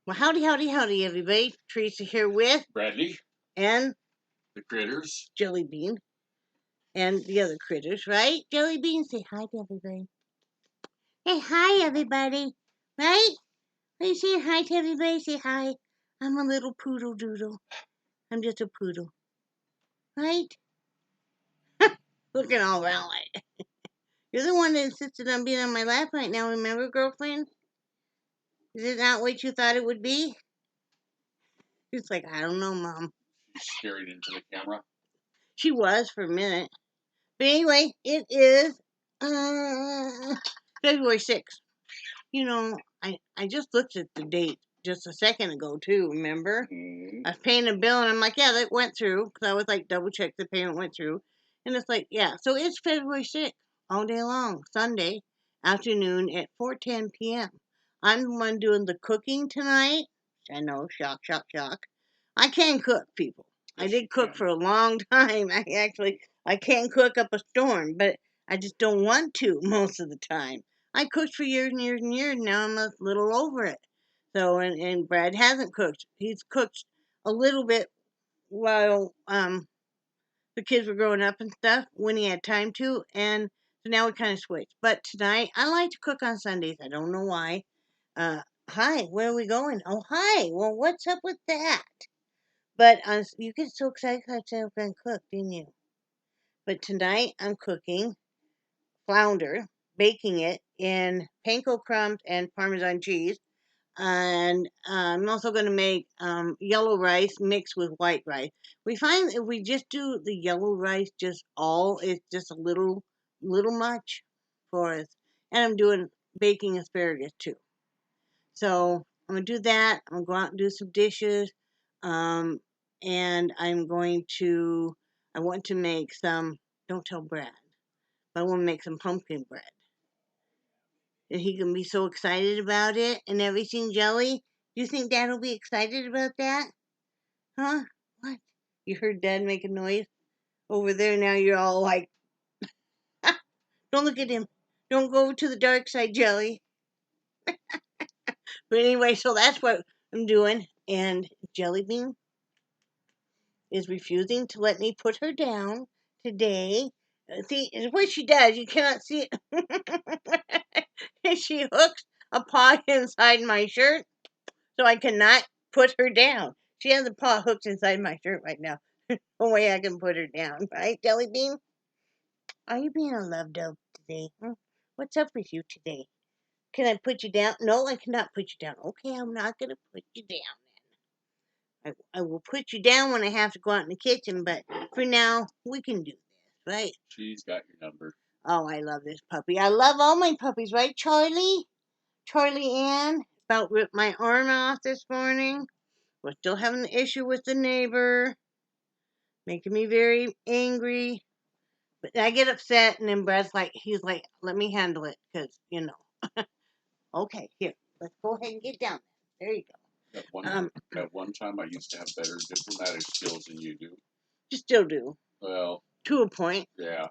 Well, howdy, howdy, howdy, everybody. Teresa here with Bradley, and the critters. Jellybean and the other critters, right? Jellybean, say hi to everybody. Hey, hi, everybody. Right? Are you saying hi to everybody? Say hi. I'm a little poodle doodle. I'm just a poodle. Right? Looking all around like. You're the one that insisted on being on my lap right now, remember, girlfriend? Is it not what you thought it would be? She's like, I don't know, Mom. She's staring into the camera. She was for a minute. But anyway, it is February 6th. You know, I just looked at the date just a second ago, too, remember? I was paying a bill, and I'm like, yeah, that went through, because I was like, double check the payment went through. And it's like, yeah, so it's February 6th, all day long, Sunday afternoon at 4:10 p.m. I'm the one doing the cooking tonight. I know, shock, shock, shock. I can cook, people. I did cook for a long time. I can cook up a storm, but I just don't want to most of the time. I cooked for years and years and years. Now I'm a little over it. So, and Brad hasn't cooked. He's cooked a little bit while the kids were growing up and stuff when he had time to, and so now we kind of switched. But tonight, I like to cook on Sundays. I don't know why. Hi, where are we going? Oh, hi. Well, what's up with that? But you get so excited because I said I'm going to cook, didn't you? But tonight, I'm cooking flounder, baking it in panko crumbs and Parmesan cheese. And I'm also going to make yellow rice mixed with white rice. We find if we just do the yellow rice, it's just a little much for us. And I'm doing baking asparagus too. So I'm going to do that. I'm going to go out and do some dishes. Um, and I want to make some, don't tell Brad, but I want to make some pumpkin bread. And he can be so excited about it and everything, Jelly. You think Dad will be excited about that? Huh? What? You heard Dad make a noise over there. Now you're all like, ah, don't look at him. Don't go to the dark side, Jelly. But anyway, so that's what I'm doing. And Jellybean is refusing to let me put her down today. See, it's what she does. You cannot see it. She hooks a paw inside my shirt so I cannot put her down. She has a paw hooked inside my shirt right now. No way I can put her down, right, Jellybean? Are you being a love dove today? What's up with you today? Can I put you down? No, I cannot put you down. Okay, I'm not going to put you down then. I will put you down when I have to go out in the kitchen, but for now, we can do this, right? She's got your number. Oh, I love this puppy. I love all my puppies, right, Charlie? Charlie Ann about ripped my arm off this morning. We're still having the issue with the neighbor, making me very angry. But I get upset, and then he's like, let me handle it, because, Okay, here, let's go ahead and get down. There you go. At one time, I used to have better diplomatic skills than you do. You still do. Well, to a point. Yeah.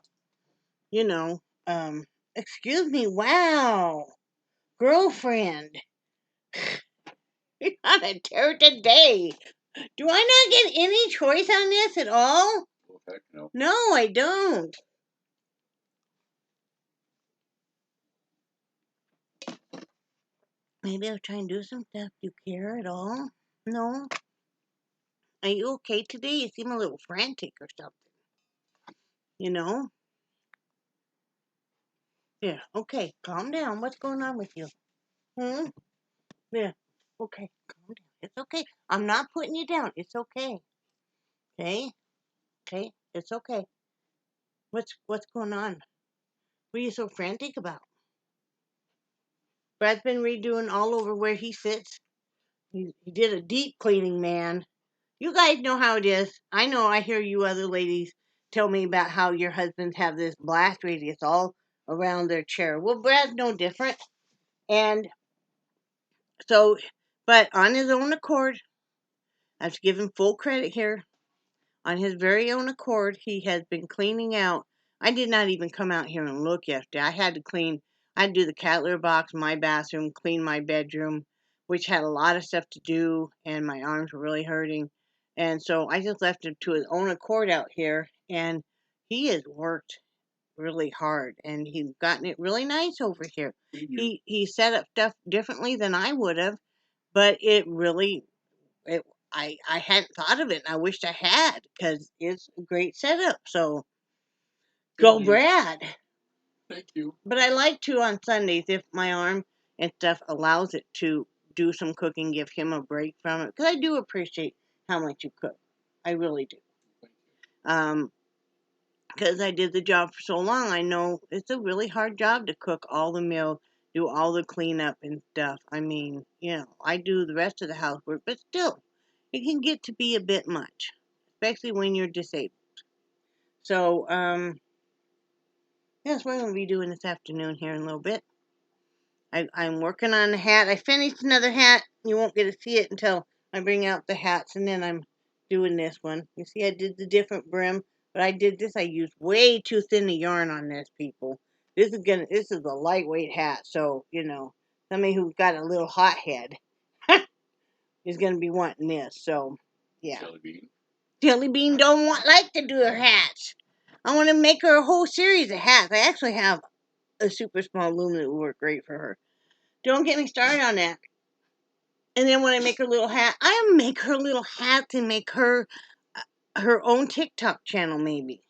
Excuse me, wow. Girlfriend. You're on a tear today. Do I not get any choice on this at all? Well, heck no. No, I don't. Maybe I'll try and do some stuff. Do you care at all? No? Are you okay today? You seem a little frantic or something. You know? Yeah, okay. Calm down. What's going on with you? Yeah. Okay. Calm down. It's okay. I'm not putting you down. It's okay. Okay? Okay? It's okay. What's going on? What are you so frantic about? Brad's been redoing all over where he sits. He did a deep cleaning, man. You guys know how it is. I know I hear you other ladies tell me about how your husbands have this blast radius all around their chair. Well, Brad's no different. And so, but on his own accord, I have to give him full credit here. On his very own accord, he has been cleaning out. I did not even come out here and look yesterday. I had to do the cat litter box, my bathroom, clean my bedroom, which had a lot of stuff to do, and my arms were really hurting. And so I just left him to his own accord out here, and he has worked really hard, and he's gotten it really nice over here. He set up stuff differently than I would have, but it really, I hadn't thought of it, and I wished I had, because it's a great setup. So go Brad. Thank you. But I like to on Sundays, if my arm and stuff allows it, to do some cooking, give him a break from it, because I do appreciate how much you cook. I really do. Because I did the job for so long, I know it's a really hard job to cook all the meal, do all the cleanup and stuff. I mean, I do the rest of the housework, but still, it can get to be a bit much, especially when you're disabled. So, that's what I'm going to be doing this afternoon here in a little bit. I'm working on the hat. I finished another hat. You won't get to see it until I bring out the hats, and then I'm doing this one. You see, I did the different brim, but I used way too thin a yarn on this, people. This is a lightweight hat, so, somebody who's got a little hot head is gonna be wanting this, so, yeah. Jellybean. Jellybean don't like to do her hats. I want to make her a whole series of hats. I actually have a super small loom that would work great for her. Don't get me started on that. And then when I make her little hat, I make her little hats and make her own TikTok channel, maybe.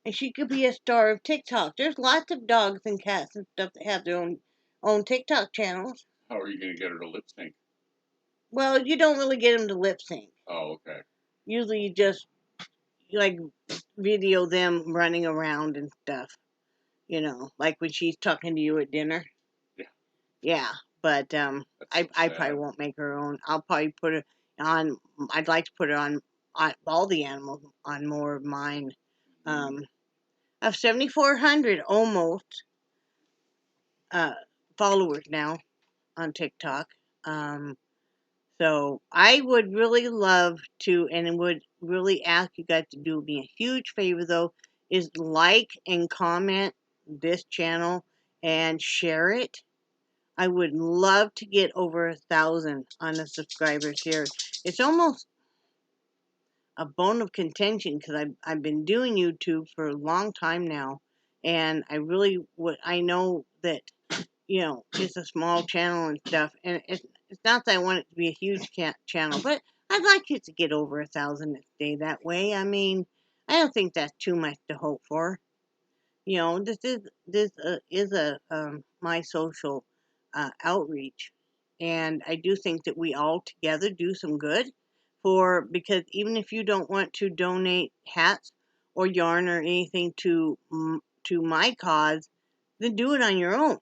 And she could be a star of TikTok. There's lots of dogs and cats and stuff that have their own TikTok channels. How are you going to get her to lip sync? Well, you don't really get them to lip sync. Oh, okay. Usually you just, video them running around and stuff. Like when she's talking to you at dinner. Yeah. Yeah, but I probably won't make her own. I'll probably put it on. I'd like to put it on all the animals on more of mine. I have 7,400 almost followers now on TikTok. So I would really love to, and would really ask you guys to do me a huge favor, though, is like and comment this channel and share it. I would love to get over 1,000 on the subscribers here. It's almost a bone of contention, because I've been doing YouTube for a long time now, and I know that it's a small channel and stuff, and it's not that I want it to be a huge channel, but I'd like it to get over 1,000 and stay that way. I mean, I don't think that's too much to hope for. This is my social outreach, and I do think that we all together do some good, because even if you don't want to donate hats or yarn or anything to my cause, then do it on your own.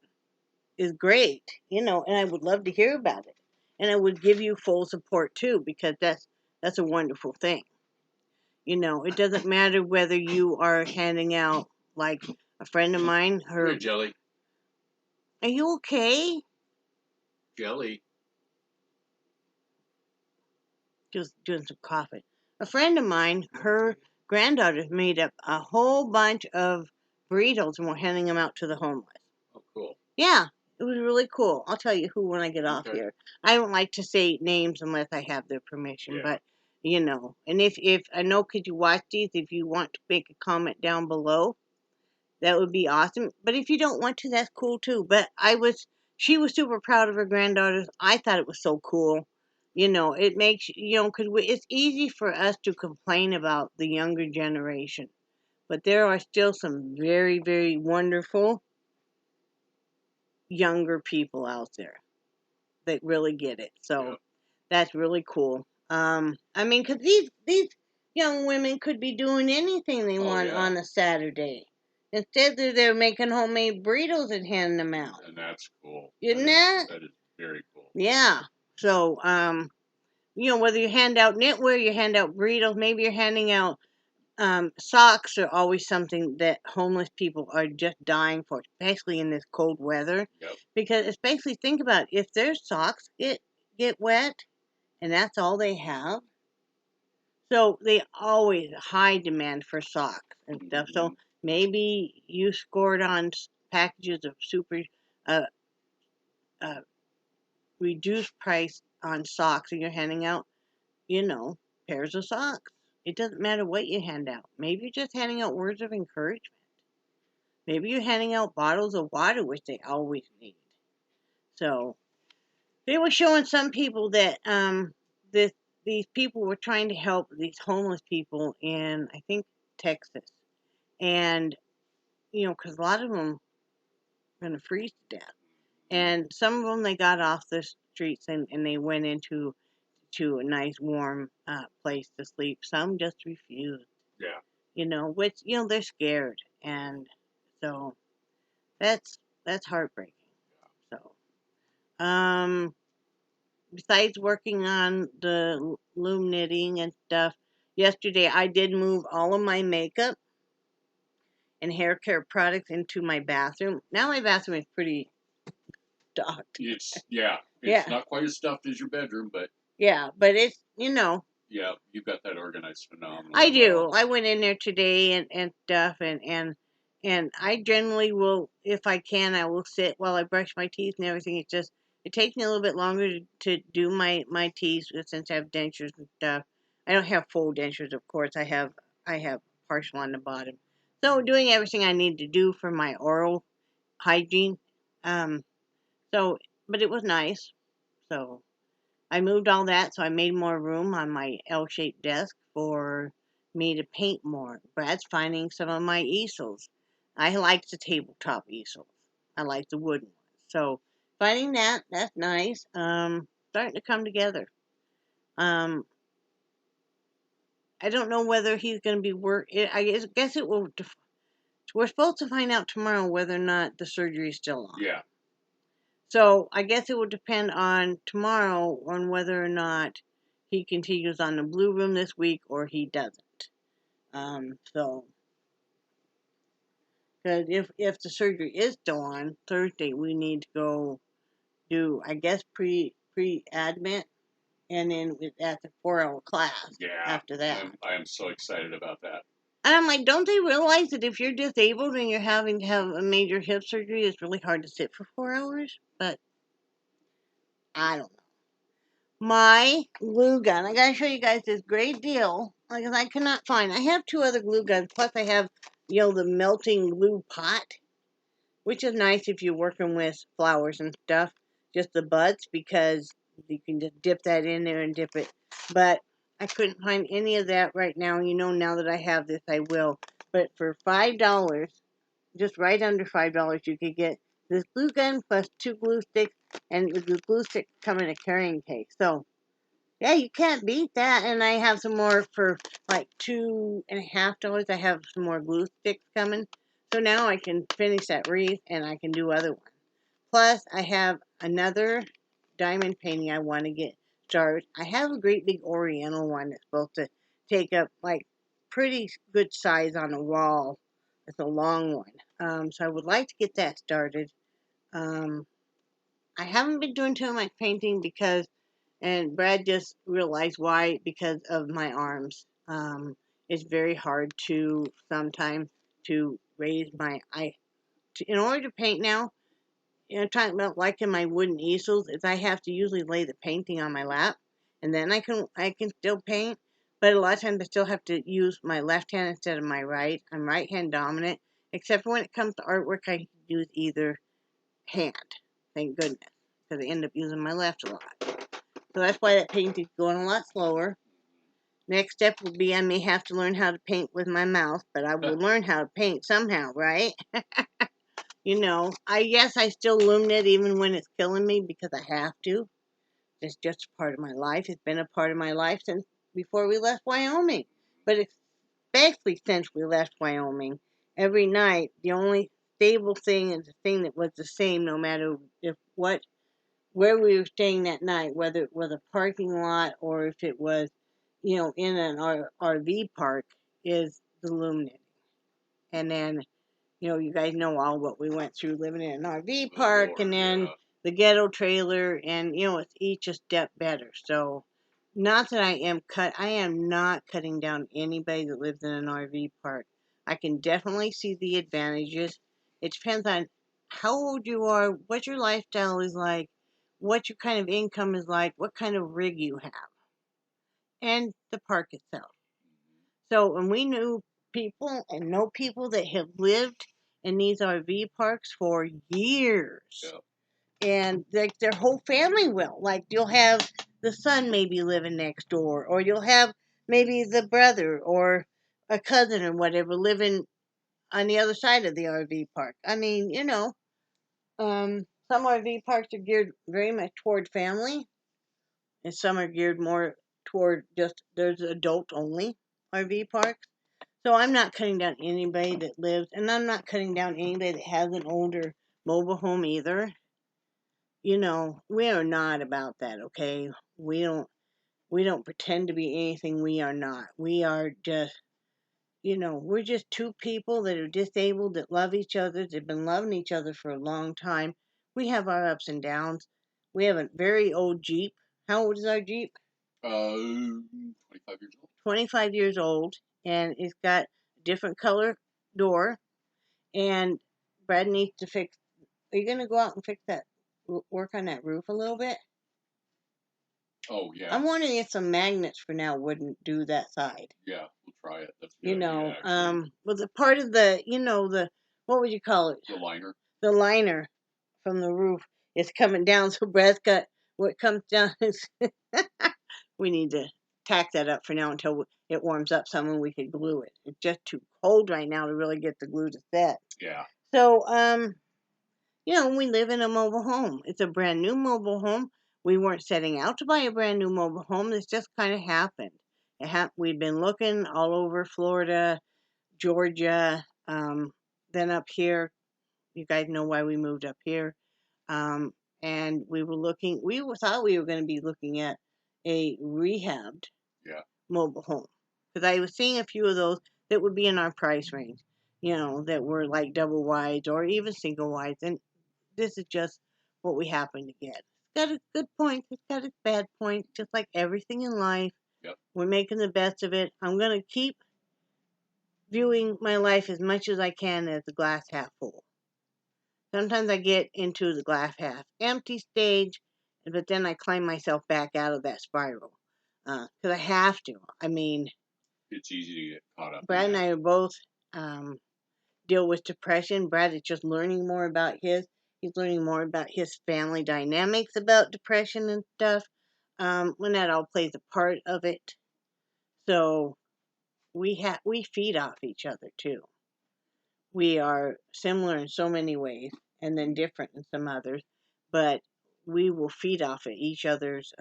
Is great, and I would love to hear about it, and I would give you full support too, because that's a wonderful thing. It doesn't matter whether you are handing out, like a friend of mine, Here, Jelly. Are you okay? Jelly. Just doing some coughing. A friend of mine, her granddaughter made up a whole bunch of burritos, and we're handing them out to the homeless. Oh, cool. Yeah, it was really cool. I'll tell you who when I get off here. I don't like to say names unless I have their permission, but and if I know, could you watch these? If you want to make a comment down below, that would be awesome. But if you don't want to, that's cool too. But she was super proud of her granddaughters. I thought it was so cool. It makes, because it's easy for us to complain about the younger generation, but there are still some very, very wonderful younger people out there that really get it. So that's really cool. I mean, because these young women could be doing anything they want on a Saturday. Instead, they're making homemade burritos and handing them out. And that's cool. Isn't that? That is very cool. Yeah. So, whether you hand out knitwear, you hand out burritos, maybe you're handing out socks are always something that homeless people are just dying for, especially in this cold weather. Yep. Because especially think about it, if their socks get wet and that's all they have, so they always high demand for socks and stuff. So maybe you scored on packages of super uh, reduced price on socks and you're handing out, pairs of socks. It doesn't matter what you hand out. Maybe you're just handing out words of encouragement. Maybe you're handing out bottles of water, which they always need. So they were showing some people that this these people were trying to help these homeless people in, I think, Texas, and because a lot of them are going to freeze to death, and some of them they got off the streets and they went into a nice warm place to sleep. Some just refused. Yeah. Which they're scared, and so that's heartbreaking. So, besides working on the loom knitting and stuff, yesterday I did move all of my makeup and hair care products into my bathroom. Now my bathroom is pretty stocked. It's Yeah. not quite as stuffed as your bedroom, but Yeah, but it's yeah, you've got that organized phenomenally. I do. Well. I went in there today and stuff and I generally will, if I can, I will sit while I brush my teeth and everything. It takes me a little bit longer to do my teeth since I have dentures and stuff. I don't have full dentures, of course. I have partial on the bottom. So doing everything I need to do for my oral hygiene. So but it was nice. So I moved all that, so I made more room on my L-shaped desk for me to paint more. Brad's finding some of my easels. I like the tabletop easels. I like the wooden ones. So finding that's nice. Starting to come together. I don't know whether he's going to be I guess it will. We're supposed to find out tomorrow whether or not the surgery is still on. Yeah. So I guess it will depend on tomorrow on whether or not he continues on the blue room this week or he doesn't. So because if the surgery is still on Thursday, we need to go do, I guess, pre admit, and then that's a 4-hour class. Yeah. After that, I am so excited about that. and I'm like, don't they realize that if you're disabled and you're having to have a major hip surgery, it's really hard to sit for 4 hours? But I don't know. My glue gun. I gotta show you guys this great deal because I cannot find. I have 2 other glue guns. Plus, I have the melting glue pot, which is nice if you're working with flowers and stuff. Just the buds because you can just dip that in there and dip it. But I couldn't find any of that right now. Now that I have this, I will. But for $5, just right under $5, you could get this glue gun plus 2 glue sticks, and the glue sticks come in a carrying case. So yeah, you can't beat that. And I have some more for like $2.50. I have some more glue sticks coming. So now I can finish that wreath and I can do other ones. Plus, I have another diamond painting I want to get started. I have a great big oriental one that's supposed to take up like pretty good size on the wall. It's a long one. So I would like to get that started. I haven't been doing too much painting and Brad just realized why, because of my arms. It's very hard to sometimes to raise my in order to paint now. Talking about like in my wooden easels, is I have to usually lay the painting on my lap, and then I can still paint. But a lot of times I still have to use my left hand instead of my right. I'm right hand dominant, except when it comes to artwork, I can use either hand. Thank goodness, because I end up using my left a lot. So that's why that painting's going a lot slower. Next step will be I may have to learn how to paint with my mouth, but I will learn how to paint somehow, right? I still loom knit even when it's killing me because I have to. It's just a part of my life. It's been a part of my life since before we left Wyoming. But especially since we left Wyoming, every night, the only stable thing is the thing that was the same no matter where we were staying that night, whether it was a parking lot or if it was, in an RV park, is the loom knitting. And then, you guys know all what we went through living in an RV park, Lord, and then yeah. the ghetto trailer, and it's each a step better. So, not that I am not cutting down anybody that lives in an RV park. I can definitely see the advantages. It depends on how old you are, what your lifestyle is like, what your kind of income is like, what kind of rig you have, and the park itself. So, and we knew people and know people that have lived in these RV parks for years. Yeah. And like their whole family will. Like you'll have the son maybe living next door, or you'll have maybe the brother or a cousin or whatever living on the other side of the RV park. I mean, some RV parks are geared very much toward family, and some are geared more toward just there's adult only RV parks. So I'm not cutting down anybody that lives, and I'm not cutting down anybody that has an older mobile home either. We are not about that, okay? We don't pretend to be anything we are not. We are just, we're just two people that are disabled that love each other, that have been loving each other for a long time. We have our ups and downs. We have a very old Jeep. How old is our Jeep? 25 years old. 25 years old, and it's got a different color door, and Brad needs to fix. Are you going to go out and fix that, work on that roof a little bit? Oh, yeah. I'm wondering if some magnets for now wouldn't do that side. Yeah, we'll try it. That's a good idea, actually. Well, the part of the, what would you call it? The liner. The liner from the roof is coming down, so Brad's got what comes down is, we need to tack that up for now until it warms up some and we can glue it. It's just too cold right now to really get the glue to set. Yeah. So, we live in a mobile home. It's a brand new mobile home. We weren't setting out to buy a brand new mobile home. This just kind of happened. We'd been looking all over Florida, Georgia, then up here. You guys know why we moved up here. And we thought we were going to be looking at a rehabbed mobile home. Because I was seeing a few of those that would be in our price range, that were like double wides or even single wides. And this is just what we happen to get. It's got its good points. It's got its bad points, just like everything in life. Yep. We're making the best of it. I'm going to keep viewing my life as much as I can as the glass half full. Sometimes I get into the glass half empty stage, but then I climb myself back out of that spiral. Because I have to. I mean, it's easy to get caught up. Brad and I are both deal with depression. Brad is just learning more about his. He's learning more about his family dynamics about depression and stuff. When that all plays a part of it. So we feed off each other too. We are similar in so many ways, and then different in some others. But we will feed off of each other's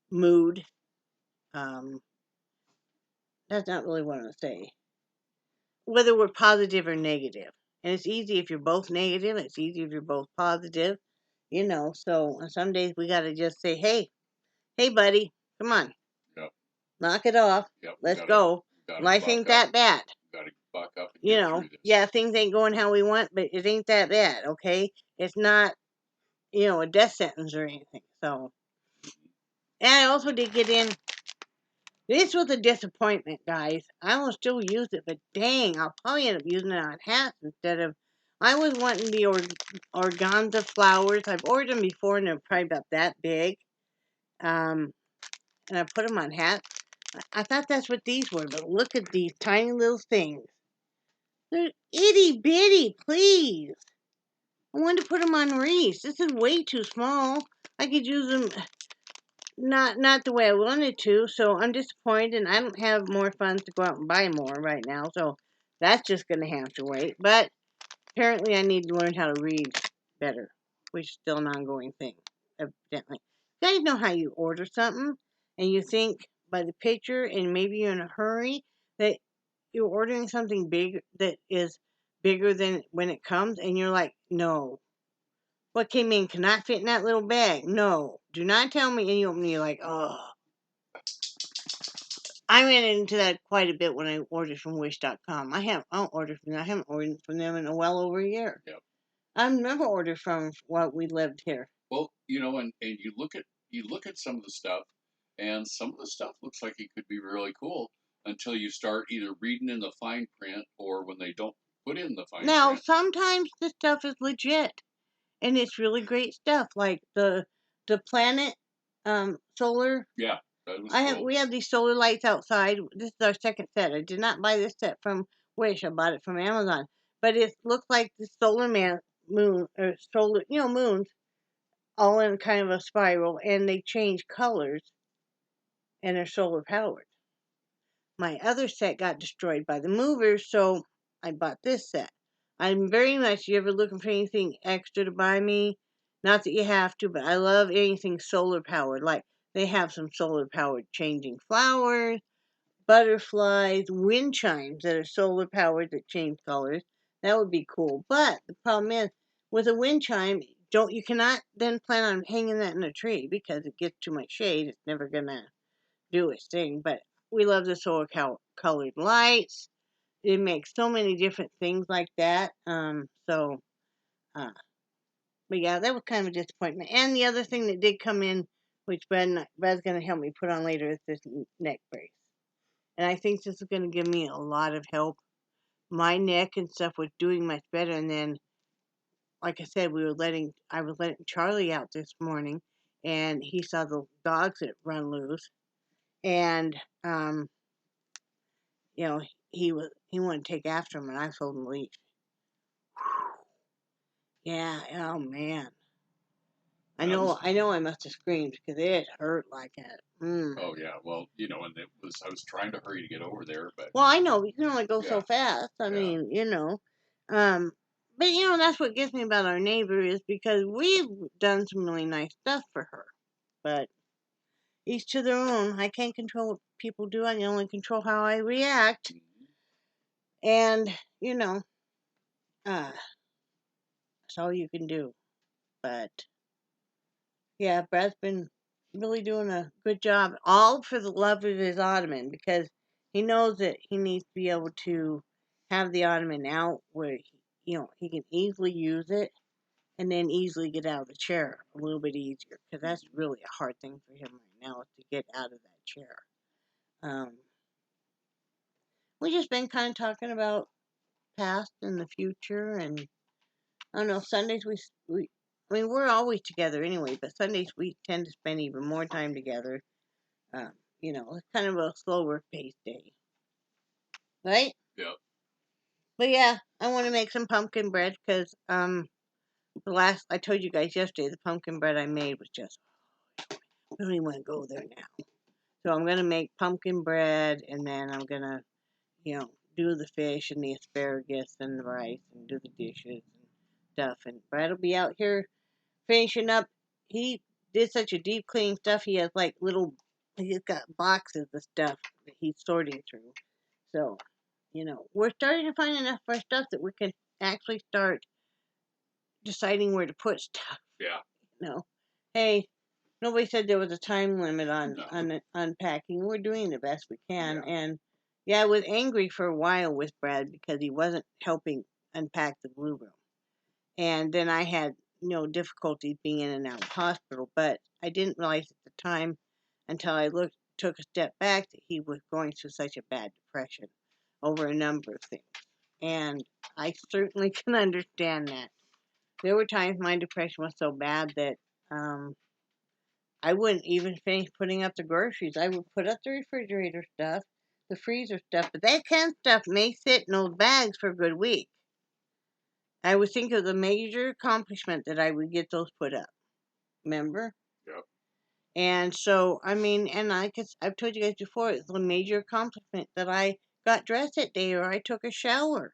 mood. That's not really what I say. Whether we're positive or negative. And it's easy if you're both negative. It's easy if you're both positive. So on some days we got to just say, hey, buddy, come on. Yep. Knock it off. Yep. Let's go. Life ain't that bad. Gotta buck up and get through this. Yeah, things ain't going how we want, but it ain't that bad, okay? It's not, a death sentence or anything. So, and I also did get in. This was a disappointment, guys. I will still use it, but dang, I'll probably end up using it on hats instead of. I was wanting the Organza Flowers. I've ordered them before, and they're probably about that big. And I put them on hats. I thought that's what these were, but look at these tiny little things. They're itty bitty, please. I wanted to put them on wreaths. This is way too small. I could use them not the way I wanted to, so I'm disappointed, and I don't have more funds to go out and buy more right now, so that's just going to have to wait. But apparently I need to learn how to read better, which is still an ongoing thing, evidently. You guys know how you order something, and you think by the picture, and maybe you're in a hurry, that you're ordering something big that is bigger than when it comes, and you're like, no. What came in cannot fit in that little bag. No. Do not tell me. And you're like, oh. I ran into that quite a bit when I ordered from Wish.com. I don't order from them. I haven't ordered from them in well over a year. Yep. I've never ordered from while we lived here. Well, and you look at some of the stuff, and some of the stuff looks like it could be really cool until you start either reading in the fine print or when they don't put in the fine print. Now, sometimes the stuff is legit. and it's really great stuff. Like the planet solar. Yeah, that was We have these solar lights outside. This is our second set. I did not buy this set from Wish. I bought it from Amazon. But it looks like the moon or solar, moons all in kind of a spiral, and they change colors and they're solar powered. My other set got destroyed by the movers, so I bought this set. I'm very much, you ever looking for anything extra to buy me? Not that you have to, but I love anything solar powered. Like they have some solar powered changing flowers, butterflies, wind chimes that are solar powered that change colors. That would be cool. But the problem is, with a wind chime, you cannot then plan on hanging that in a tree because it gets too much shade. It's never gonna do its thing. But we love the solar colored lights. It makes so many different things like that. Uh, but yeah, that was kind of a disappointment. And the other thing that did come in, which Brad's gonna help me put on later, is this neck brace. And I think this is going to give me a lot of help. My neck and stuff was doing much better. And then, like I said, I was letting Charlie out this morning, and he saw the dogs that run loose, and you know, he wanted to take after him, and I told him to leave. Yeah, oh man. I know I must have screamed because it hurt like that. Oh yeah, well, and I was trying to hurry to get over there, but Well, I know you can only go yeah, so fast. I mean, um, but that's what gets me about our neighbor is because we've done some really nice stuff for her. But each to their own. I can't control what people do. I can only control how I react. And uh, that's all you can do. But yeah, Brad's been really doing a good job, all for the love of his ottoman, because he knows that he needs to be able to have the ottoman out where he can easily use it and then easily get out of the chair a little bit easier, because that's really a hard thing for him right now is to get out of that chair. We just been kind of talking about past and the future, and I don't know. Sundays I mean, we're always together anyway, but Sundays we tend to spend even more time together. It's kind of a slower paced day, right? yeah, But yeah, I want to make some pumpkin bread because I told you guys yesterday the pumpkin bread I made was just I don't even want to go there now. So I'm gonna make pumpkin bread, and then I'm gonna do the fish and the asparagus and the rice and do the dishes and stuff. And Brad will be out here finishing up. He did such a deep cleaning stuff. He's got boxes of stuff that he's sorting through. So, we're starting to find enough of our stuff that we can actually start deciding where to put stuff. Yeah. Hey, nobody said there was a time limit on No. unpacking. We're doing the best we can. Yeah. And yeah, I was angry for a while with Brad because he wasn't helping unpack the blue room. And then I had difficulty being in and out of hospital, but I didn't realize at the time until I took a step back that he was going through such a bad depression over a number of things. And I certainly can understand that. There were times my depression was so bad that I wouldn't even finish putting up the groceries. I would put up the refrigerator stuff, the freezer stuff, but that kind of stuff may sit in those bags for a good week. I would think of the major accomplishment that I would get those put up. Remember? Yep. And so, I mean, and I've told you guys before, it's a major accomplishment that I got dressed that day or I took a shower.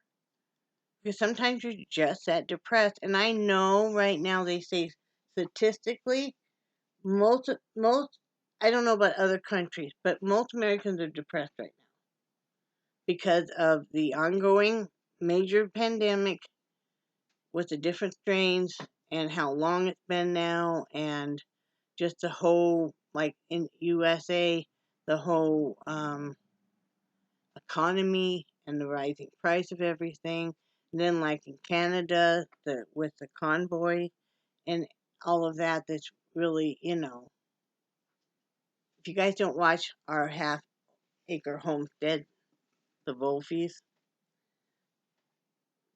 Because sometimes you're just that depressed. And I know right now they say statistically, most, I don't know about other countries, but most Americans are depressed right now because of the ongoing major pandemic with the different strains and how long it's been now, and just the whole, like in USA, the whole economy and the rising price of everything. And then, like in Canada, with the convoy and all of that, that's really, if you guys don't watch our half acre homestead, the Wolfies,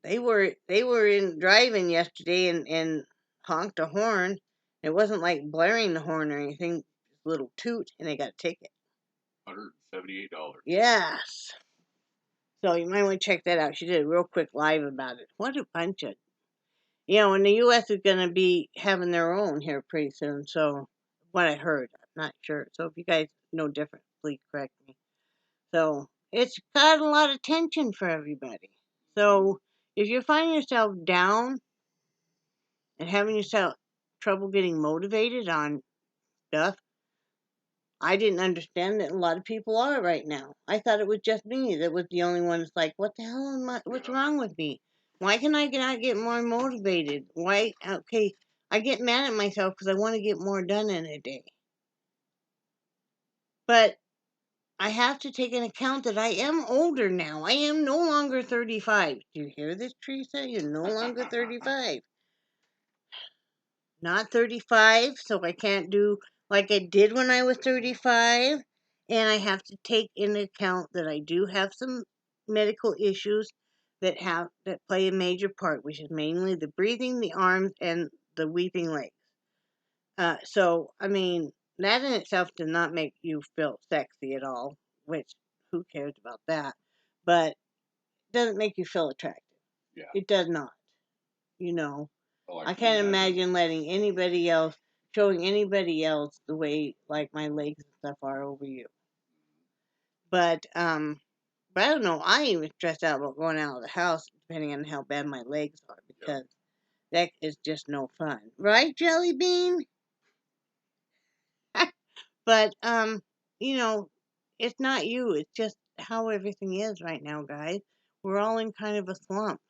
they were in driving yesterday and honked a horn. It wasn't like blaring the horn or anything. Just a little toot, and they got a ticket. $178. Yes. So you might want to check that out. She did a real quick live about it. What a bunch of, and the U.S. is going to be having their own here pretty soon. So what I heard, I'm not sure. So if you guys know different, please correct me. So it's got a lot of tension for everybody. So if you're finding yourself down and having yourself trouble getting motivated on stuff, I didn't understand that a lot of people are right now. I thought it was just me that was the only one that's like, what the hell am I, what's wrong with me? Why can I not get more motivated? Why, okay, I get mad at myself because I want to get more done in a day. But I have to take into account that I am older now. I am no longer 35. Do you hear this, Teresa? You're no longer 35. Not 35, so I can't do like I did when I was 35. And I have to take into account that I do have some medical issues that play a major part, which is mainly the breathing, the arms, and the weeping legs. So, I mean, that in itself does not make you feel sexy at all, which who cares about that? But it doesn't make you feel attractive. Yeah. It does not. Oh, I can't imagine letting anybody else, showing anybody else the way like my legs and stuff are over you. But I don't know. I even stress out about going out of the house depending on how bad my legs are because that is just no fun, right, Jellybean? But it's not you. It's just how everything is right now, guys. We're all in kind of a slump.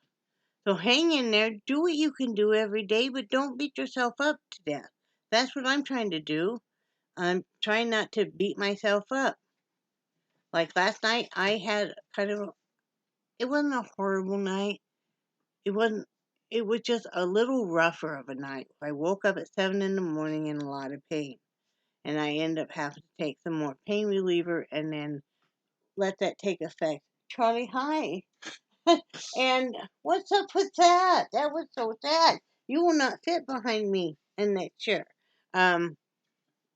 So hang in there, do what you can do every day, but don't beat yourself up to death. That's what I'm trying to do. I'm trying not to beat myself up. Like last night, I had it wasn't a horrible night. It wasn't, it was just a little rougher of a night. I woke up at 7 in the morning in a lot of pain. And I end up having to take some more pain reliever and then let that take effect. Charlie, hi. And what's up with that? That was so sad. You will not fit behind me in that chair. Do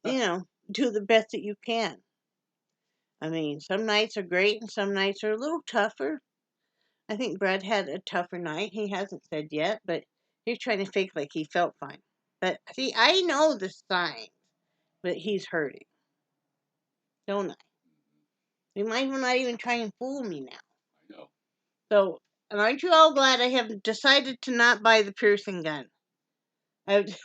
the best that you can. I mean, some nights are great and some nights are a little tougher. I think Brad had a tougher night. He hasn't said yet, but he's trying to fake like he felt fine. But see, I know the signs, but he's hurting. Don't I? He might not even try and fool me now. I know. So, and aren't you all glad I have decided to not buy the piercing gun? He's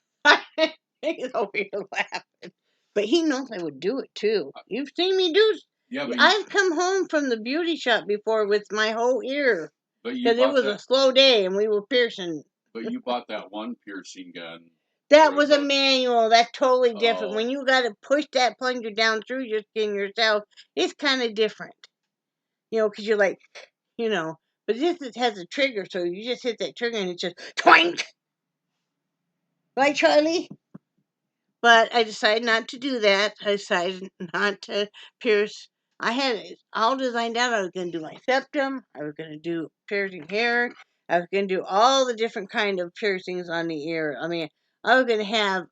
over here laughing. But he knows I would do it too. You've seen me do. Yeah, but I've come home from the beauty shop before with my whole ear. Because it was a slow day and we were piercing. But you bought that one piercing gun. That was a manual. That's totally different. Oh. When you got to push that plunger down through your skin yourself, it's kind of different. Because you're like, but this has a trigger, so you just hit that trigger and it's just twink. Right, Charlie? But I decided not to do that. I decided not to pierce. I had it all designed out. I was going to do my septum. I was going to do piercing hair. I was going to do all the different kind of piercings on the ear. I mean, I was going to have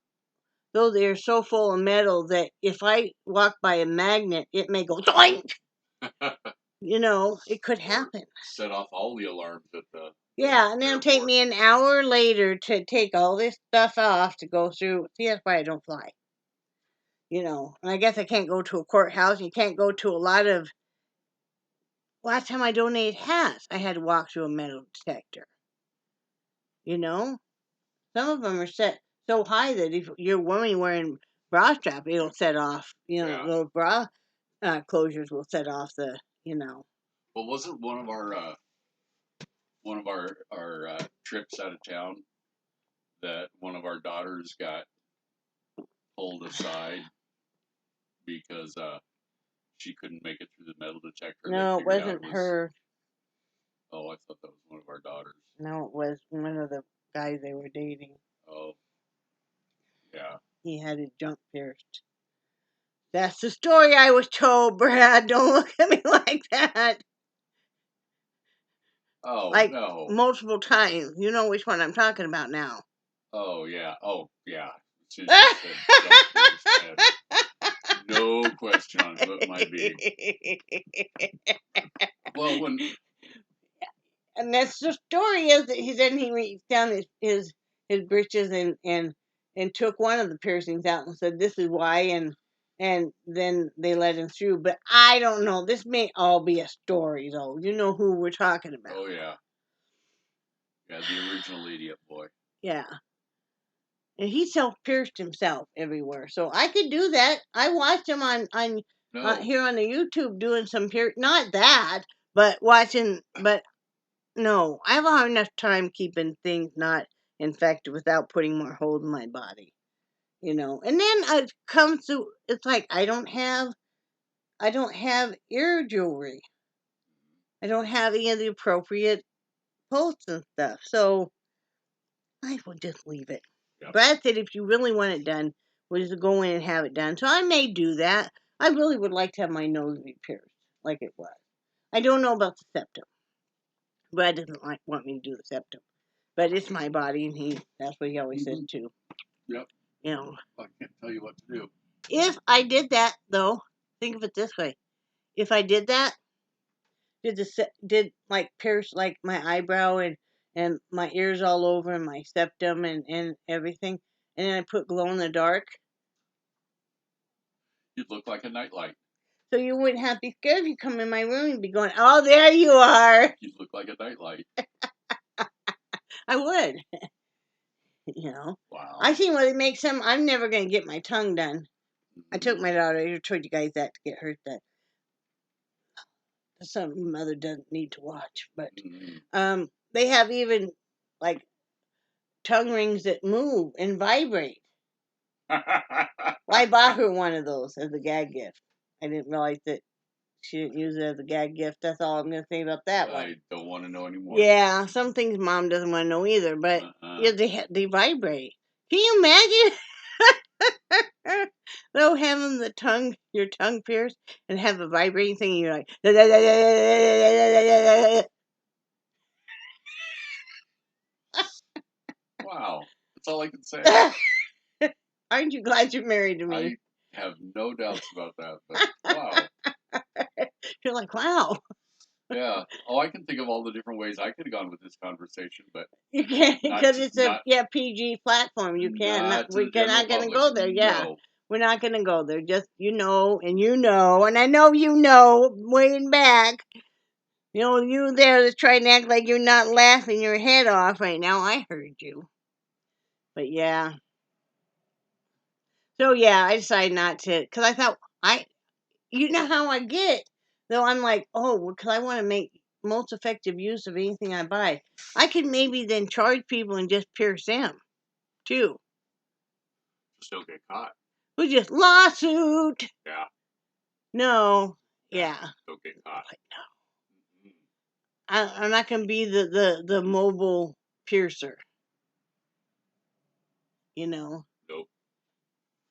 those ears so full of metal that if I walk by a magnet, it may go doink. It could happen. Set off all the alarms at the Yeah, and then it'll take me an hour later to take all this stuff off to go through. See, that's why I don't fly. And I guess I can't go to a courthouse. You can't go to a lot of. Last time I donated hats, I had to walk through a metal detector. Some of them are set so high that if you're woman wearing bra strap, it'll set off. Those bra closures will set off the. Well, wasn't one of our trips out of town that one of our daughters got pulled aside because she couldn't make it through the metal detector? No, it wasn't her. Oh, I thought that was one of our daughters. No, it was one of the guys they were dating. Oh, yeah. He had his junk pierced. That's the story I was told, Brad. Don't look at me like that. Oh, like no. Multiple times. You know which one I'm talking about now. Oh, yeah. Oh, yeah. She just said, don't pierce head. No question on who it might be. Well, when... And that's the story is that he reached down his britches and took one of the piercings out and said, this is why, and then they let him through. But I don't know. This may all be a story, though. You know who we're talking about. Oh, yeah. Yeah, the original idiot boy. Yeah. And he self-pierced himself everywhere. So I could do that. I watched him on here on the YouTube doing some not that, but watching, but no, I don't have enough time keeping things not infected without putting more hold in my body. You know. And then it comes to, it's like I don't have ear jewelry. I don't have any of the appropriate posts and stuff. So I will just leave it. Yep. Brad said if you really want it done, we'll just go in and have it done. So I may do that. I really would like to have my nose repaired like it was. I don't know about the septum. Brad doesn't want me to do the septum. But it's my body, and that's what he always said too. Yep. You know. I can't tell you what to do. If I did that, though, think of it this way. If I did that, did like pierce like my eyebrow and my ears all over and my septum and everything, and then I put glow in the dark, you'd look like a nightlight. So you wouldn't have to be scared if you come in my room and be going, oh, there you are. You'd look like a nightlight. I would. You know. Wow. I think what it makes them, I'm never going to get my tongue done. Mm-hmm. I took my daughter, I told you guys that to get hers done. That's something mother doesn't need to watch. But they have even like tongue rings that move and vibrate. Well, I bought her one of those as a gag gift. I didn't realize that she didn't use it as a gag gift. That's all I'm going to say about that one. I don't want to know anymore. Yeah, some things Mom doesn't want to know either, but yeah, they vibrate. Can you imagine? Though having your tongue pierced and have a vibrating thing, and you're like, wow, that's all I can say. Aren't you glad you're married to me? I have no doubts about that, but wow. You're like, wow. Yeah. Oh, I can think of all the different ways I could have gone with this conversation, but you can't because it's a PG platform. You can't. We're not going to go there. Yeah, no. We're not going to go there. Just and I know you know. Waiting back, you there that's trying to act like you're not laughing your head off right now. I heard you, but yeah. So yeah, I decided not to because I thought you know how I get. Though I'm like, oh, because I want to make most effective use of anything I buy. I could maybe then charge people and just pierce them, too. Still get caught. Who just lawsuit? Yeah. No. Yeah. Still get caught. No. I'm not going to be the mobile piercer. You know. Nope.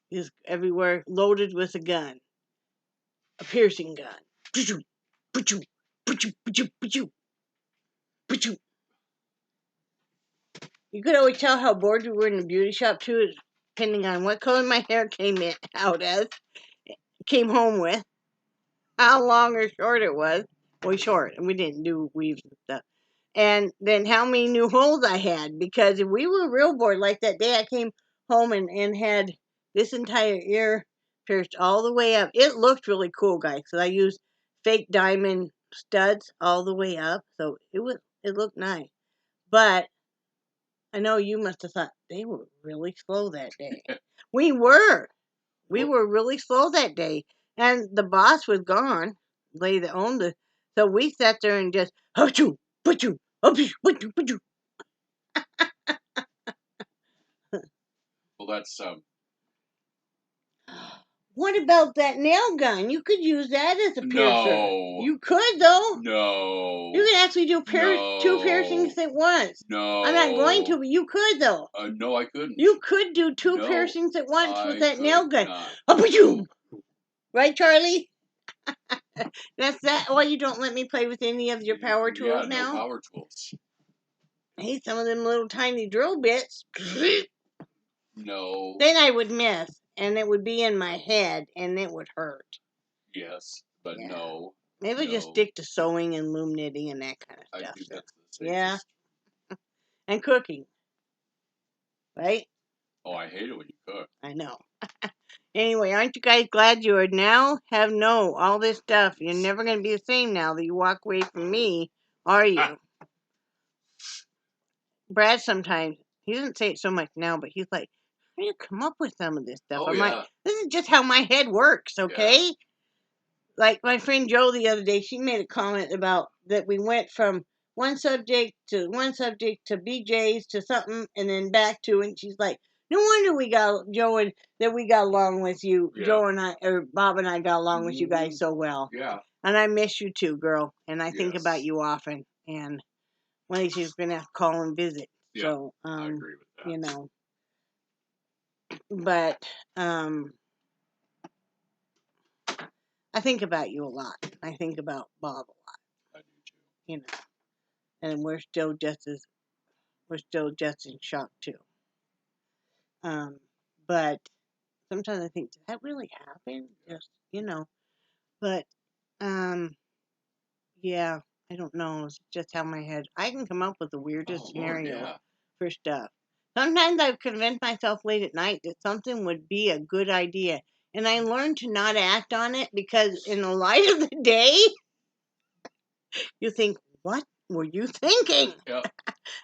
He's everywhere, loaded with a gun. A piercing gun. You could always tell how bored we were in the beauty shop too, depending on what color my hair came home with, how long or short it was. Well, short, and we didn't do weaves and stuff. And then how many new holes I had, because if we were real bored, like that day I came home and had this entire ear pierced all the way up. It looked really cool, guys, because I used fake diamond studs all the way up, so it looked nice. But I know you must have thought they were really slow that day. We were. We were really slow that day. And the boss was gone. Lady that owned it. So we sat there and just, achoo, achoo, achoo, achoo, achoo. Well, that's, What about that nail gun? You could use that as a piercer. No. You could, though. No. You can actually do two piercings at once. No. I'm not going to, but you could, though. No, I couldn't. You could do two piercings at once with that nail gun. Right, Charlie? That's that. Why you don't let me play with any of your power tools now? No power tools. Hey, some of them little tiny drill bits. No. Then I would miss, and it would be in my head, and it would hurt. Yes, but Yeah. no. Maybe just stick to sewing and loom knitting and that kind of I stuff. think that's the safest. Yeah. And cooking. Right? Oh, I hate it when you cook. I know. Anyway, aren't you guys glad you are now have all this stuff? You're never going to be the same now that you walk away from me, are you? Brad sometimes, he doesn't say it so much now, but he's like, how do you come up with some of this stuff? Oh, I'm yeah. like, this is just how my head works, okay? Yeah. Like my friend Jo the other day, she made a comment about that we went from one subject to BJ's to something and then back to, and she's like, no wonder we got Joe and that we got along with you. Yeah. Joe and I, or Bob and I got along with you guys so well. Yeah. And I miss you too, girl. And I think about Yes. you often. And one of these days we're gonna have to call and visit. Yeah, So I agree with that. you know. But I think about you a lot. I think about Bob a lot. I do too. You know. And we're still just in shock too. But sometimes I think, did that really happen? Just But yeah, I don't know. It's just how my head. I can come up with the weirdest scenario for stuff. Sometimes I've convinced myself late at night that something would be a good idea, and I learned to not act on it because in the light of the day, you think, what were you thinking? Yep.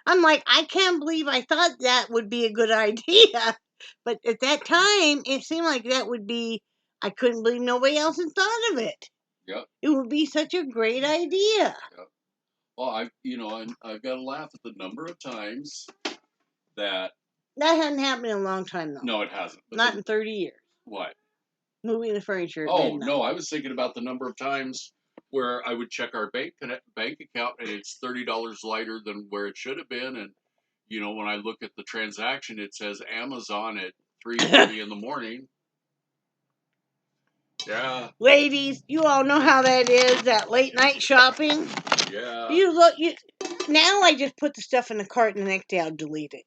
I'm like, I can't believe I thought that would be a good idea. But at that time, it seemed like that would be, I couldn't believe nobody else had thought of it. Yep. It would be such a great idea. Yep. Well, I've got to laugh at the number of times that hadn't happened in a long time, though. No, it hasn't. Not in 30 years. What? Moving the furniture at Oh, midnight. no, I was thinking about the number of times where I would check our bank account and it's $30 lighter than where it should have been, and when I look at the transaction, it says Amazon at 3:30 in the morning. Yeah. Ladies, you all know how that is, that late night shopping. Yeah. Now I just put the stuff in the cart and the next day I'll delete it.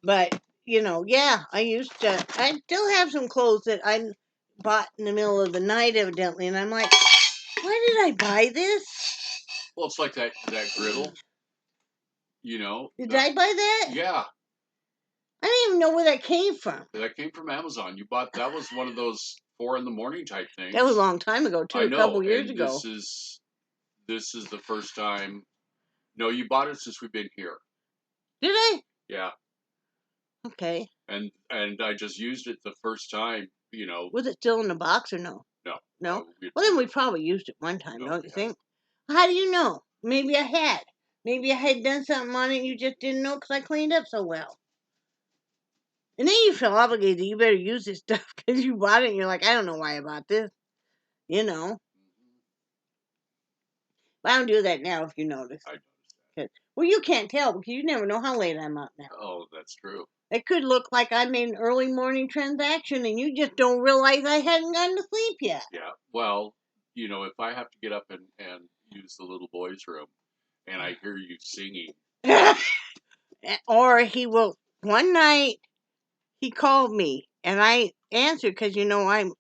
But, I still have some clothes that I bought in the middle of the night, evidently, and I'm like, why did I buy this? Well, it's like that griddle, Did I buy that? Yeah. I didn't even know where that came from. That came from Amazon. That was one of those 4 in the morning type things. That was a long time ago, too. I know, a couple years ago. This is the first time. No, you bought it since we've been here. Did I? Yeah. Okay. And I just used it the first time, Was it still in the box or no? No. No? Well, then we probably used it one time, don't you yeah. think? How do you know? Maybe I had. Maybe I had done something on it and you just didn't know because I cleaned up so well. And then you feel obligated that you better use this stuff because you bought it and you're like, I don't know why I bought this. But I don't do that now, if you notice. I noticed that. Well, you can't tell because you never know how late I'm up now. Oh, that's true. It could look like I made an early morning transaction and you just don't realize I hadn't gone to sleep yet. Yeah. Well, if I have to get up and use the little boy's room and I hear you singing. Or he will, one night, he called me and I answered because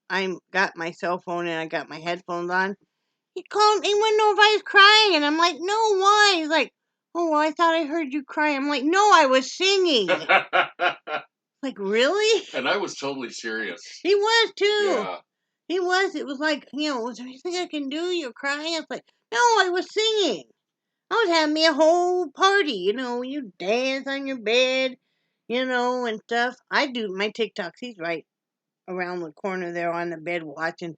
I'm got my cell phone and I got my headphones on. He called. He wouldn't know if I was crying, and I'm like, no, why? He's like, oh, well, I thought I heard you cry. I'm like, no, I was singing. Like, really? And I was totally serious. He was too. Yeah. He was. It was like, was there anything I can do? You're crying. I was like, no, I was singing. I was having me a whole party. You dance on your bed, and stuff. I do my TikToks. He's right around the corner there on the bed watching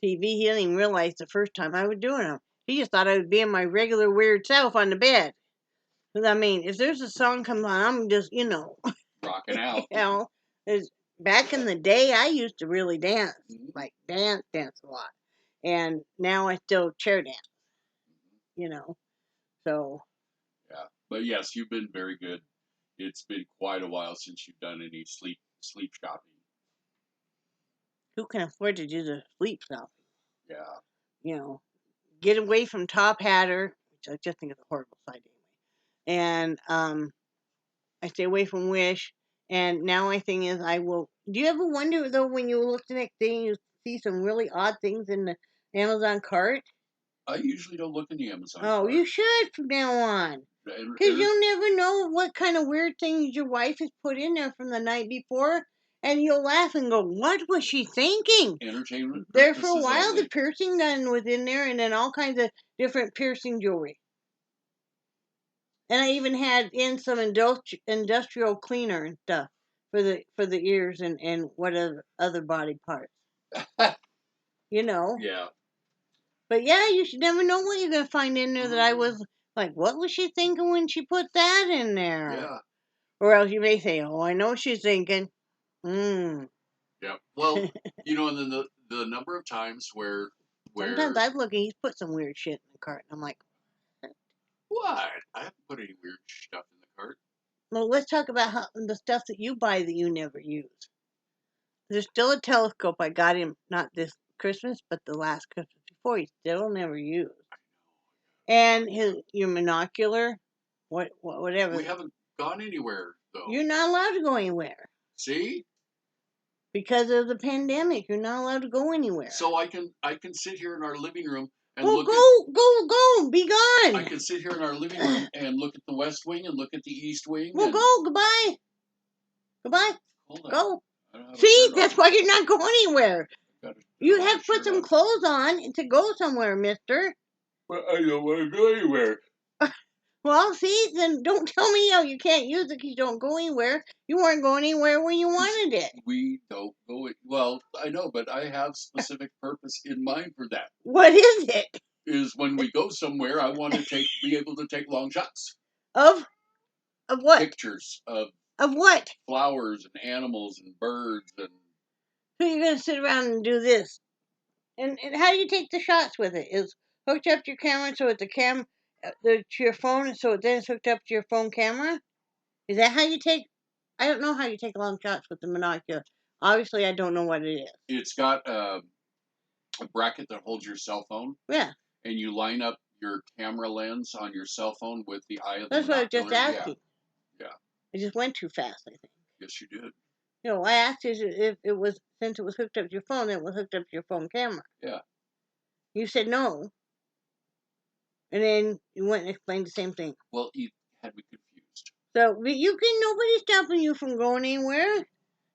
TV. He didn't even realize the first time I was doing them. He just thought I was being my regular weird self on the bed. Because, if there's a song comes on, I'm just, rocking out. Back in the day, I used to really dance. Like, dance a lot. And now I still chair dance, So. Yeah. But yes, you've been very good. It's been quite a while since you've done any sleep shopping. Who can afford to do the sleep shopping? Yeah. Get away from Top Hatter, which I just think is a horrible site anyway. And I stay away from Wish, And now my thing is, I will. Do you ever wonder though when you look the next day and you see some really odd things in the Amazon cart? I usually don't look in the Amazon Oh, cart. you should from now on. And Because you'll never know what kind of weird things your wife has put in there from the night before. And you'll laugh and go, what was she thinking? entertainment There for a purposes while, only. the piercing gun was in there, and then all kinds of different piercing jewelry. And I even had in some industrial cleaner and stuff for the ears and whatever other body parts. You know. Yeah. But yeah, you should never know what you're gonna find in there that I was like, what was she thinking when she put that in there? Yeah. Or else you may say, oh, I know what she's thinking. Yeah. Well, and then the number of times where Sometimes I'm looking, he's put some weird shit in the cart. And I'm like, what? I haven't put any weird stuff in the cart. well, let's talk about the stuff that you buy that you never use. There's still a telescope I got him, not this Christmas, but the last Christmas before, he still never used. And your monocular, whatever. We haven't gone anywhere though. You're not allowed to go anywhere. See? Because of the pandemic, you're not allowed to go anywhere. So I can sit here in our living room and well, look go, be gone. I can sit here in our living room and look at the West Wing and look at the East Wing. Well, go, goodbye. Hold on. Go. See, that's why you're not going anywhere. You have to put some clothes on to go somewhere, mister. But I don't want to go anywhere. Well, see, then don't tell me how you can't use it because you don't go anywhere. You weren't going anywhere when you wanted it. We don't go. Well, I know, but I have specific purpose in mind for that. What is it? Is when we go somewhere, I want to be able to take long shots. Of what? Pictures of what? Flowers and animals and birds and. So you're gonna sit around and do this, and how do you take the shots with it? Is hooked up to your camera so it's to your phone, so then it's hooked up to your phone camera? Is that how you take? I don't know how you take long shots with the monocular. Obviously, I don't know what it is. It's got a bracket that holds your cell phone. Yeah. And you line up your camera lens on your cell phone with the eye of the That's monocular. what I was just asking. Yeah. It just went too fast, I think. Yes, you did. I asked you if it was, since it was hooked up to your phone, it was hooked up to your phone camera. Yeah. You said no. And then you went and explained the same thing. Well, you had me confused. So, nobody's stopping you from going anywhere.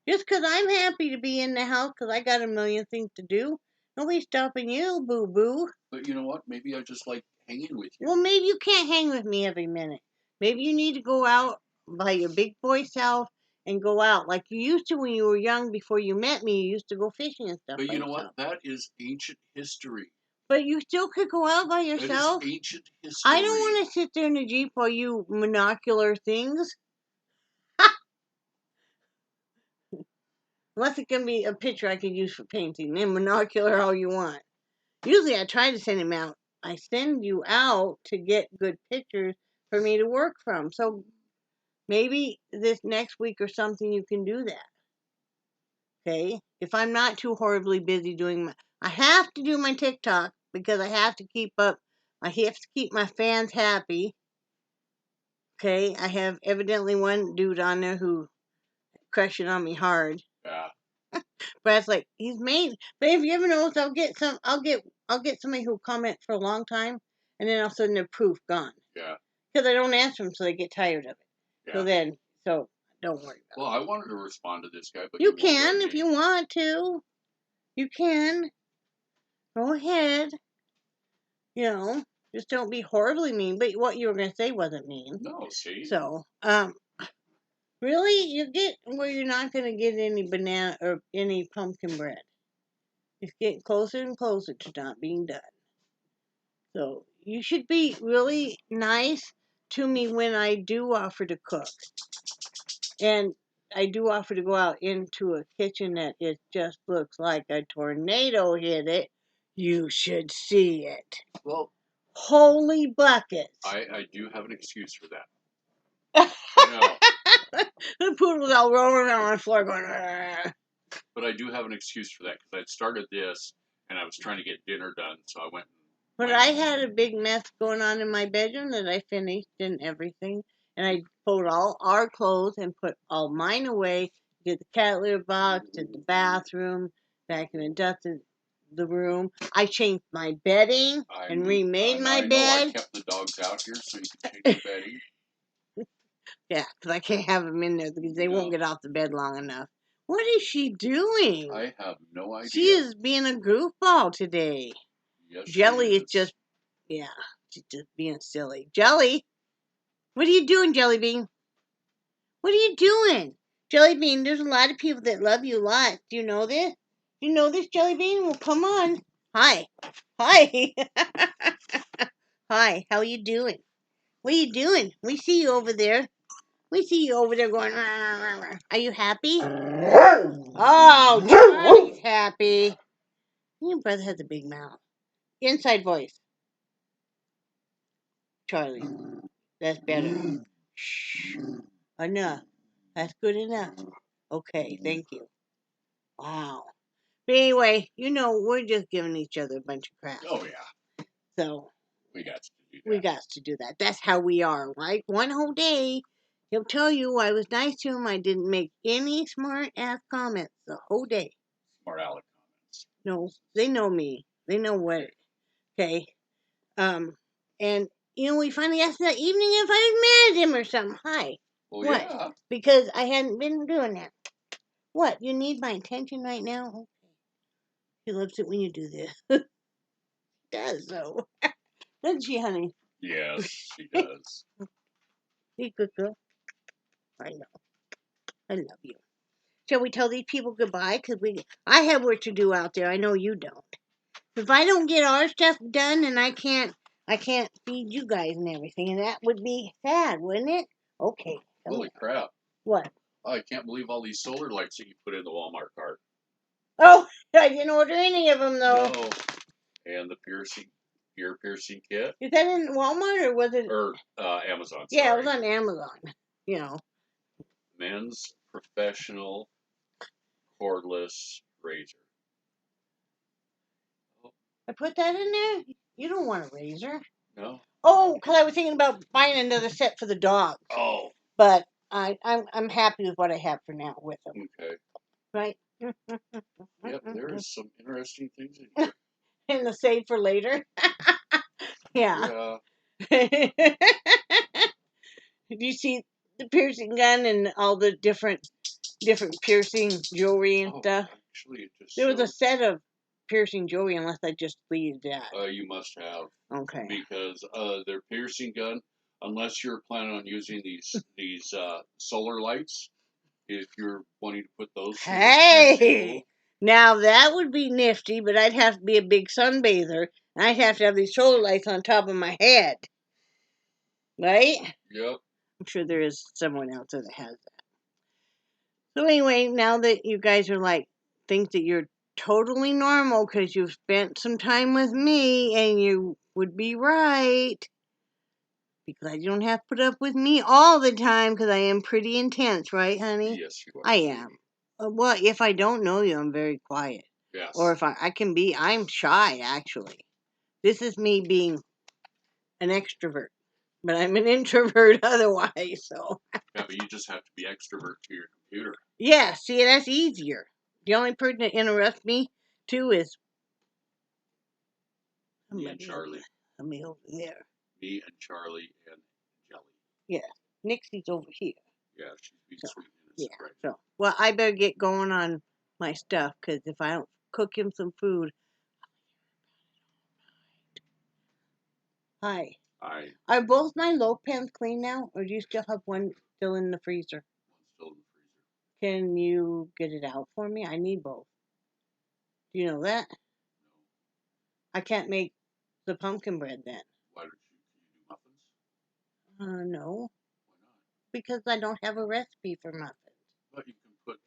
Just because I'm happy to be in the house because I got a million things to do. Nobody's stopping you, boo-boo. But you know what? Maybe I just like hanging with you. Well, maybe you can't hang with me every minute. Maybe you need to go out by your big boy self and go out like you used to when you were young before you met me. You used to go fishing and stuff. But you know what? That is ancient history. But you still could go out by yourself. That is ancient history. I don't want to sit there in the Jeep while you monocular things. Unless it can be a picture I could use for painting. Then monocular all you want. Usually I try to send him out. I send you out to get good pictures for me to work from. So maybe this next week or something you can do that. Okay? If I'm not too horribly busy I have to do my TikTok because I have to keep up. I have to keep my fans happy. Okay? I have evidently one dude on there who crushing on me hard. Yeah. But it's like he's made. But if you ever notice, I'll get somebody who'll comment for a long time, and then all of a sudden their proof gone. Yeah. Because I don't answer them, so they get tired of it. Yeah. So don't worry about it. Well, I wanted to respond to this guy, but you can if you want to. You can. Go ahead. Just don't be horribly mean. But what you were going to say wasn't mean. No, see. So, really, you get where you're not going to get any banana or any pumpkin bread. It's getting closer and closer to not being done. So you should be really nice to me when I do offer to cook. And I do offer to go out into a kitchen that it just looks like a tornado hit it. You should see it. Well, holy buckets. I do have an excuse for that. The poodle's all rolling around on the floor going, argh. But I do have an excuse for that because I'd started this and I was trying to get dinner done, so I went. But I had a big mess going on in my bedroom that I finished and everything. and I fold all our clothes and put all mine away. Did the cat litter box, did the bathroom, vacuumed and dusted the room. I changed my bedding and remade my bed. I kept the dogs out here so you could change the bedding. Yeah, because I can't have them in there because they won't get off the bed long enough. What is she doing? I have no idea. She is being a goofball today. Yes, Jelly is just, she's just being silly. Jelly, what are you doing, Jellybean? What are you doing? Jellybean, there's a lot of people that love you a lot. Do you know this? Do you know this, Jellybean? Well, come on. Hi. Hi. Hi, how are you doing? What are you doing? We see you over there. We see you over there going, rah, rah, rah, rah. Are you happy? Oh, Charlie's happy. Your brother has a big mouth. Inside voice. Charlie, that's better. Shh. Enough. That's good enough. Okay, thank you. Wow. But anyway, we're just giving each other a bunch of crap. Oh, yeah. So, we got to do that. We got to do that. That's how we are, right? One whole day, he'll tell you I was nice to him. I didn't make any smart-ass comments the whole day. Smart aleck comments. No, they know me. They know what. Okay. And, we finally asked that evening if I was mad at him or something. Hi. Well, what? Yeah. Because I hadn't been doing that. What? You need my attention right now? Okay. He loves it when you do this. He does, though. Doesn't she, honey? Yes, she does. Be good girl. I know. I love you. Shall we tell these people goodbye? Because I have work to do out there. I know you don't. If I don't get our stuff done, and I can't feed you guys and everything, and that would be sad, wouldn't it? Okay. Holy crap. What? Oh, I can't believe all these solar lights that you put in the Walmart cart. Oh, I didn't order any of them, though. No. And the ear piercing kit. Is that in Walmart, or was it? Or Amazon, sorry. Yeah, it was on Amazon. Men's professional cordless razor. I put that in there? You don't want a razor. No. Oh, because I was thinking about buying another set for the dogs. Oh. But I'm happy with what I have for now with them. Okay. Right? Yep, there is some interesting things in here. And the save for later. Yeah. Did you see the piercing gun and all the different piercing jewelry and stuff? Actually, it just there was a set of piercing jewelry, unless I just deleted that. You must have. Okay. Because their piercing gun, unless you're planning on using these solar lights, if you're wanting to put those. Hey! Now that would be nifty, but I'd have to be a big sunbather, and I'd have to have these solar lights on top of my head. Right? Yep. I'm sure there is someone out there that has that. So anyway, now that you guys are think that you're totally normal because you've spent some time with me, and you would be right. Because you don't have to put up with me all the time because I am pretty intense, right, honey? Yes, you are. I am. Well, if I don't know you, I'm very quiet. Yes. Or if I'm shy, actually. This is me being an extrovert. But I'm an introvert otherwise, so. Yeah, but you just have to be extrovert to your computer. Yeah, see, that's easier. The only person that interrupts me, too, is me and Charlie. Somebody over there. Me and Charlie and Jelly. Yeah, Nixie's over here. Yeah, she's being sweet and innocent right now. Well, I better get going on my stuff, because if I don't cook him some food. Hi. Hi. Are both my loaf pans clean now, or do you still have one still in the freezer? One's still in the freezer. Can you get it out for me? I need both. Do you know that? No. I can't make the pumpkin bread then. Why don't you? Can you do muffins? No. Why not? Because I don't have a recipe for muffins. But you can put.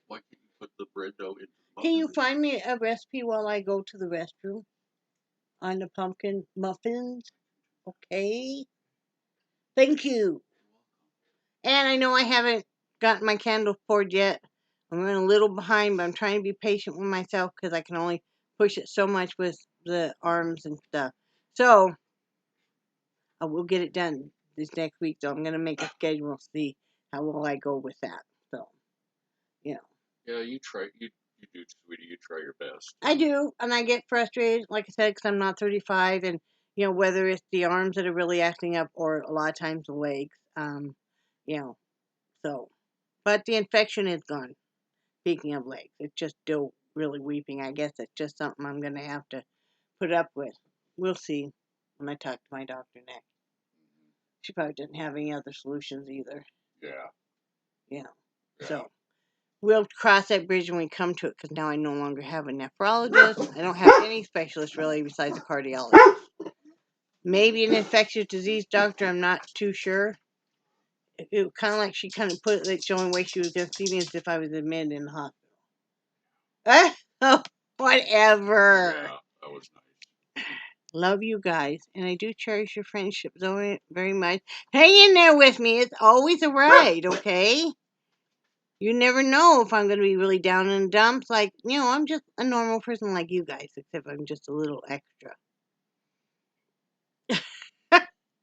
Why can't you put the bread dough into the muffins? Can you find me a recipe while I go to the restroom? On the pumpkin muffins? Okay. Thank you. And I know I haven't got my candles poured yet. I'm running a little behind, but I'm trying to be patient with myself because I can only push it so much with the arms and stuff. So, I will get it done this next week, so I'm going to make a schedule, see how will I go with that. So, you know. Yeah, you try. You do, sweetie. You try your best. I do, and I get frustrated, like I said, because I'm not 35, and, you know, whether it's the arms that are really acting up or a lot of times the legs, you know, so. But the infection is gone. Speaking of legs, it's just still really weeping. I guess it's just something I'm going to have to put up with. We'll see when I talk to my doctor next. She probably didn't have any other solutions either. Yeah. You know. So we'll cross that bridge when we come to it, because now I no longer have a nephrologist. I don't have any specialist really besides a cardiologist. Maybe an infectious disease doctor. I'm not too sure. It kind of like she kind of put it like the only way she was going to see me is if I was admitted in the hospital. Oh, whatever. Yeah, that was nice. Love you guys, and I do cherish your friendship so very much. Hang in there with me. It's always a ride, okay? You never know if I'm going to be really down in the dumps. Like, you know, I'm just a normal person like you guys, except I'm just a little extra.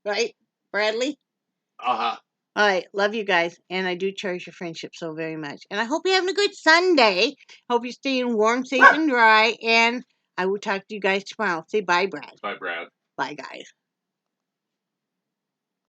Right, Bradley? Uh-huh. All right, love you guys, and I do cherish your friendship so very much. And I hope you're having a good Sunday. Hope you're staying warm, safe, and dry, and I will talk to you guys tomorrow. Say bye, Brad. Bye, Brad. Bye, guys.